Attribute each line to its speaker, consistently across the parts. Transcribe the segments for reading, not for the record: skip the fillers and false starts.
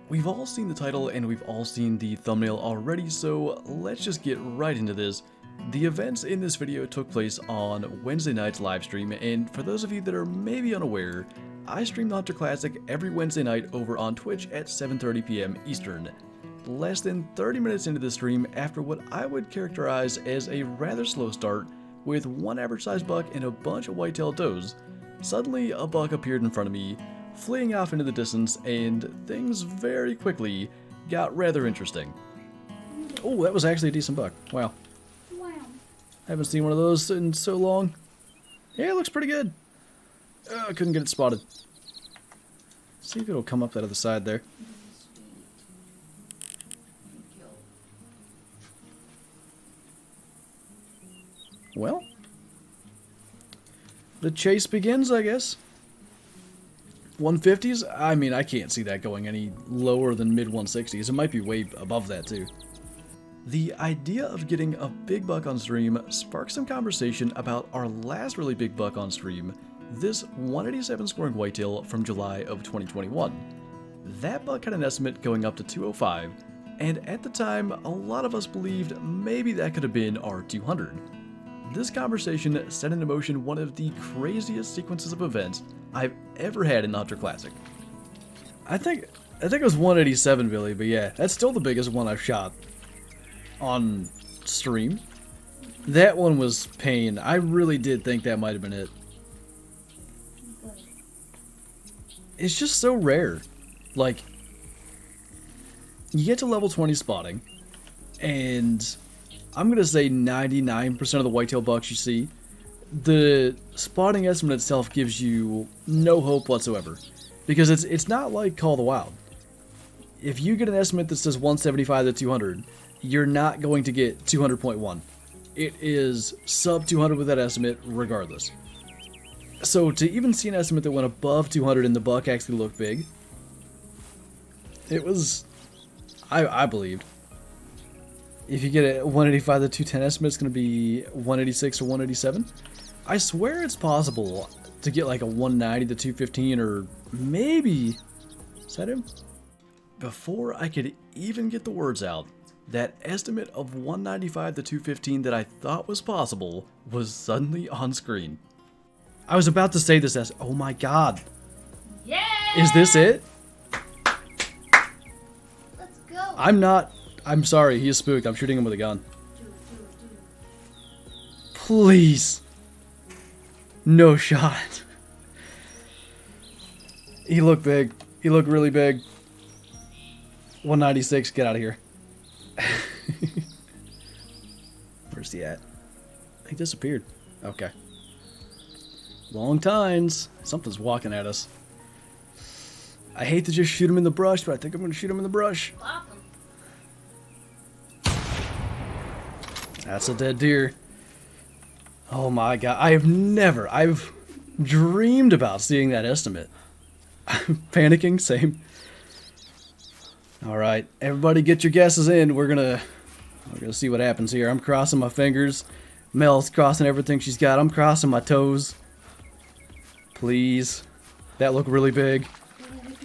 Speaker 1: We've all seen the title and we've all seen the thumbnail already, so let's just get right into this. The events in this video took place on Wednesday night's livestream, and for those of you that are maybe unaware, I stream the Hunter Classic every Wednesday night over on Twitch at 7:30 p.m. Eastern. Less than 30 minutes into the stream, after what I would characterize as a rather slow start, with one average sized buck and a bunch of whitetail does, suddenly a buck appeared in front of me, fleeing off into the distance, and things very quickly got rather interesting. Oh, that was actually a decent buck. Wow.
Speaker 2: Wow.
Speaker 1: I haven't seen one of those in so long. Yeah, it looks pretty good. I couldn't get it spotted. See if it'll come up that other side there. Well, the chase begins, I guess. 150s? I mean, I can't see that going any lower than mid 160s. It might be way above that too. The idea of getting a big buck on stream sparked some conversation about our last really big buck on stream, this 187 scoring whitetail from July of 2021. That buck had an estimate going up to 205, and at the time, a lot of us believed maybe that could have been our 200. This conversation set into motion one of the craziest sequences of events I've ever had in the Hunter Classic. I think it was 187, Billy, but yeah, that's still the biggest one I've shot on stream. That one was pain. I really did think that might have been it. It's just so rare. Like, you get to level 20 spotting, and I'm gonna say 99% of the whitetail bucks you see, the spotting estimate itself gives you no hope whatsoever, because it's not like Call of the Wild. If you get an estimate that says 175 to 200, you're not going to get 200.1. It is sub 200 with that estimate regardless. So to even see an estimate that went above 200 and the buck actually looked big, it was, I believed. If you get a 185 to 210 estimate, it's going to be 186 or 187. I swear it's possible to get like a 190 to 215, or maybe, is that him? Before I could even get the words out, that estimate of 195 to 215 that I thought was possible was suddenly on screen. I was about to say this as, oh my god.
Speaker 2: Yeah!
Speaker 1: Is this it?
Speaker 2: Let's go.
Speaker 1: I'm sorry, he is spooked. I'm shooting him with a gun. Please. No shot. He looked big. He looked really big. 196, get out of here. Where's he at? He disappeared. Okay. Long tines. Something's walking at us. I hate to just shoot him in the brush, but I think I'm going to shoot him in the brush. That's a dead deer. Oh my god. I've dreamed about seeing that estimate. I'm panicking, same. Alright, everybody get your guesses in. We're gonna see what happens here. I'm crossing my fingers. Mel's crossing everything she's got. I'm crossing my toes. Please. That looked really big.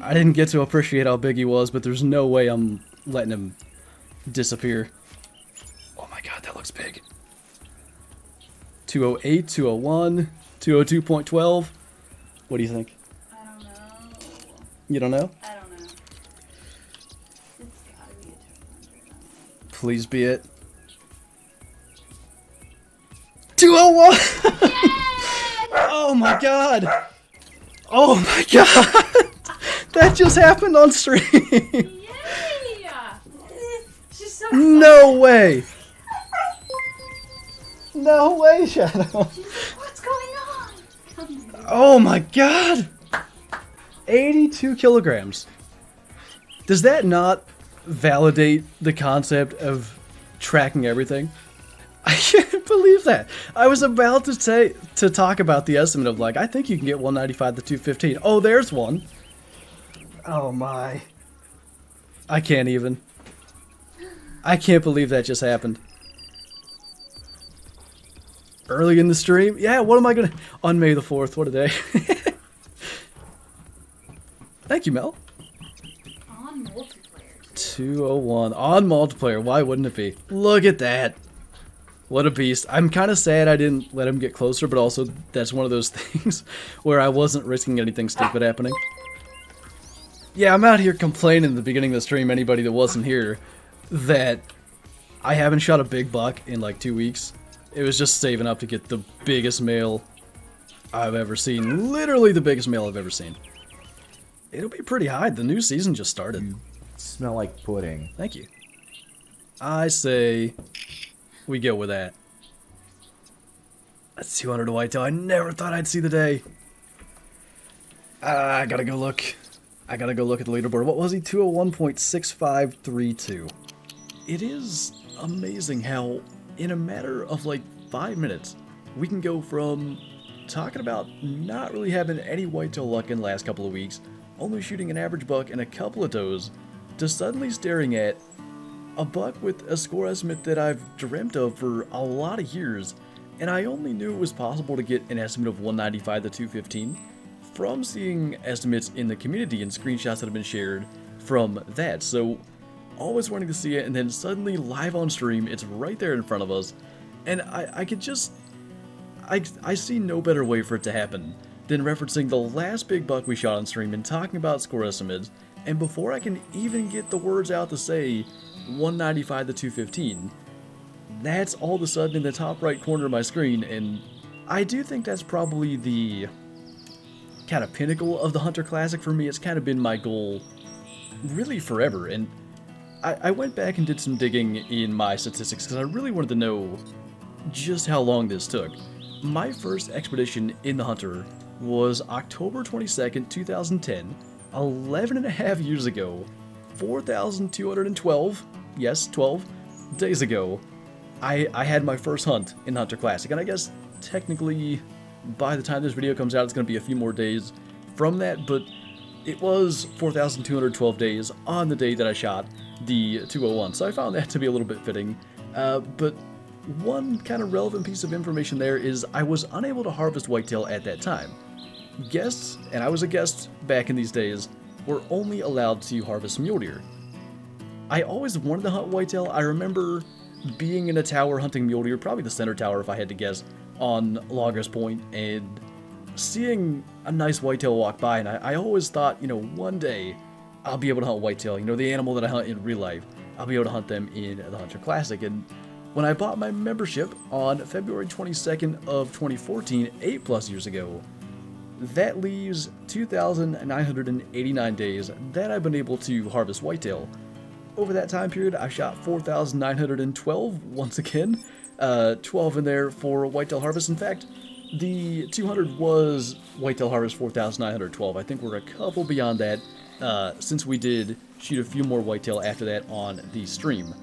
Speaker 1: I didn't get to appreciate how big he was, but there's no way I'm letting him disappear. Oh my god, that looks big. 208, 201, 202.12. What do you think?
Speaker 2: I don't know.
Speaker 1: You don't know?
Speaker 2: I don't know. It's gotta be a 200.
Speaker 1: Please be it. 201! Oh my god! Oh my god! That just happened on stream!
Speaker 2: Yay! She's so
Speaker 1: No way! No way, Shadow!
Speaker 2: What's going on?
Speaker 1: Oh my god! 82 kilograms. Does that not validate the concept of tracking everything? I can't believe that. I was about to talk about the estimate of, like, I think you can get 195 to 215. Oh, there's one. Oh my. I can't even. I can't believe that just happened. Early in the stream? Yeah, what am I gonna... On May the 4th, what a day. Thank you, Mel.
Speaker 2: On on multiplayer.
Speaker 1: 201 on multiplayer. Why wouldn't it be? Look at that. What a beast. I'm kind of sad I didn't let him get closer, but also that's one of those things where I wasn't risking anything stupid happening. Yeah, I'm out here complaining at the beginning of the stream, anybody that wasn't here, that I haven't shot a big buck in like 2 weeks. It was just saving up to get the biggest male I've ever seen. Literally the biggest male I've ever seen. It'll be pretty high. The new season just started.
Speaker 3: You smell like pudding.
Speaker 1: Thank you. I say we go with that. That's 200 to whitetail. I never thought I'd see the day. I gotta go look. I gotta go look at the leaderboard. What was he? 201.6532. It is amazing how, in a matter of like 5 minutes, we can go from talking about not really having any whitetail luck in the last couple of weeks, only shooting an average buck and a couple of does, to suddenly staring at a buck with a score estimate that I've dreamt of for a lot of years, and I only knew it was possible to get an estimate of 195 to 215 from seeing estimates in the community and screenshots that have been shared from that. So always wanting to see it, and then suddenly live on stream, it's right there in front of us, and I could just, I see no better way for it to happen than referencing the last big buck we shot on stream and talking about score estimates, and before I can even get the words out to say 195 to 215, that's all of a sudden in the top right corner of my screen, and I do think that's probably the kind of pinnacle of the Hunter Classic for me. It's kind of been my goal really forever, and I went back and did some digging in my statistics because I really wanted to know just how long this took. My first expedition in the Hunter was October 22nd, 2010, 11 and a half years ago, 4,212, yes, 12 days ago. I had my first hunt in the Hunter Classic, and I guess technically by the time this video comes out it's going to be a few more days from that, but it was 4,212 days on the day that I shot the 201, so I found that to be a little bit fitting. But one kind of relevant piece of information there is I was unable to harvest whitetail at that time. Guests, and I was a guest back in these days, were only allowed to harvest mule deer. I always wanted to hunt whitetail. I remember being in a tower hunting mule deer, probably the center tower if I had to guess, on Loggers Point, and seeing a nice whitetail walk by, and I always thought, you know, one day I'll be able to hunt whitetail, you know, the animal that I hunt in real life. I'll be able to hunt them in the Hunter Classic. And when I bought my membership on February 22nd of 2014, 8+ years ago, that leaves 2,989 days that I've been able to harvest whitetail. Over that time period, I shot 4,912 once again, 12 in there for whitetail harvest. In fact, the 200 was whitetail harvest 4,912. I think we're a couple beyond that, since we did shoot a few more whitetail after that on the stream.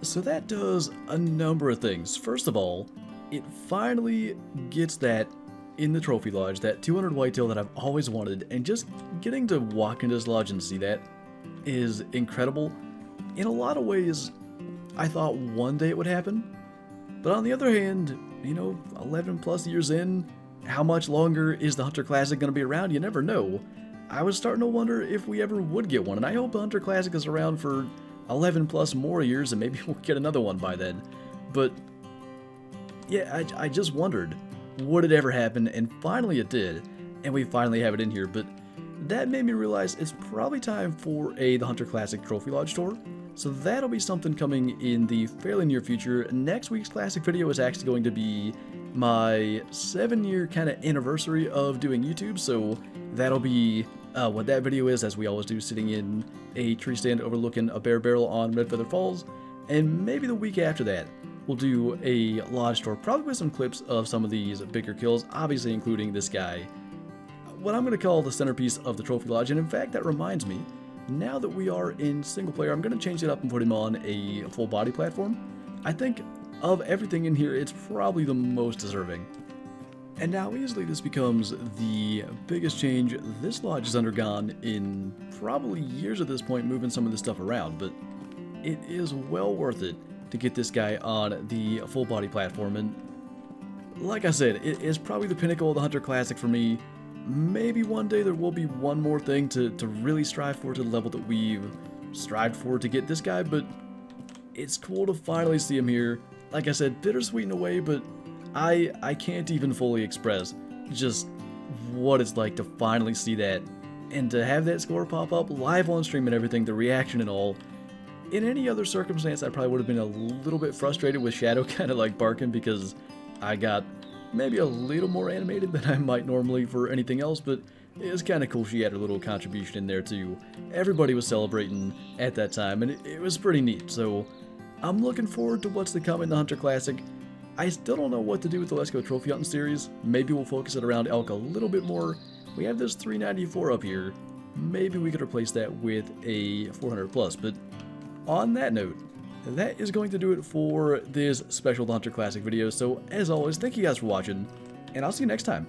Speaker 1: So that does a number of things. First of all, it finally gets that in the trophy lodge, that 200 whitetail that I've always wanted, and just getting to walk into this lodge and see that is incredible. In a lot of ways, I thought one day it would happen, but on the other hand, you know, 11+ years in, how much longer is the Hunter Classic going to be around? You never know. I was starting to wonder if we ever would get one, and I hope the Hunter Classic is around for 11+ more years, and maybe we'll get another one by then. But yeah, I just wondered, would it ever happen? And finally it did, and we finally have it in here. But that made me realize it's probably time for the Hunter Classic Trophy Lodge tour. So that'll be something coming in the fairly near future. Next week's Classic video is actually going to be my 7-year kind of anniversary of doing YouTube, so that'll be what that video is, as we always do, sitting in a tree stand overlooking a bear barrel on Red Feather Falls. And maybe the week after that, we'll do a lodge tour, probably with some clips of some of these bigger kills, obviously including this guy, what I'm going to call the centerpiece of the Trophy Lodge. And in fact, that reminds me, now that we are in single player, I'm going to change it up and put him on a full body platform. I think of everything in here, it's probably the most deserving. And now easily this becomes the biggest change this lodge has undergone in probably years at this point, moving some of this stuff around, but it is well worth it to get this guy on the full body platform. And like I said, it is probably the pinnacle of the Hunter Classic for me. maybe one day there will be one more thing to really strive for to the level that we've strived for to get this guy, but it's cool to finally see him here. Like I said, bittersweet in a way, but I can't even fully express just what it's like to finally see that, and to have that score pop up live on stream and everything, the reaction and all. In any other circumstance, I probably would have been a little bit frustrated with Shadow kind of like barking because I got maybe a little more animated than I might normally for anything else, but it was kind of cool she had her little contribution in there too. Everybody was celebrating at that time, and it was pretty neat, so I'm looking forward to what's to come in the Hunter Classic. I still don't know what to do with the Let's Go Trophy Hunting series. Maybe we'll focus it around elk a little bit more. We have this 394 up here. Maybe we could replace that with a 400 plus, but on that note, that is going to do it for this special Hunter Classic video. So as always, thank you guys for watching, and I'll see you next time.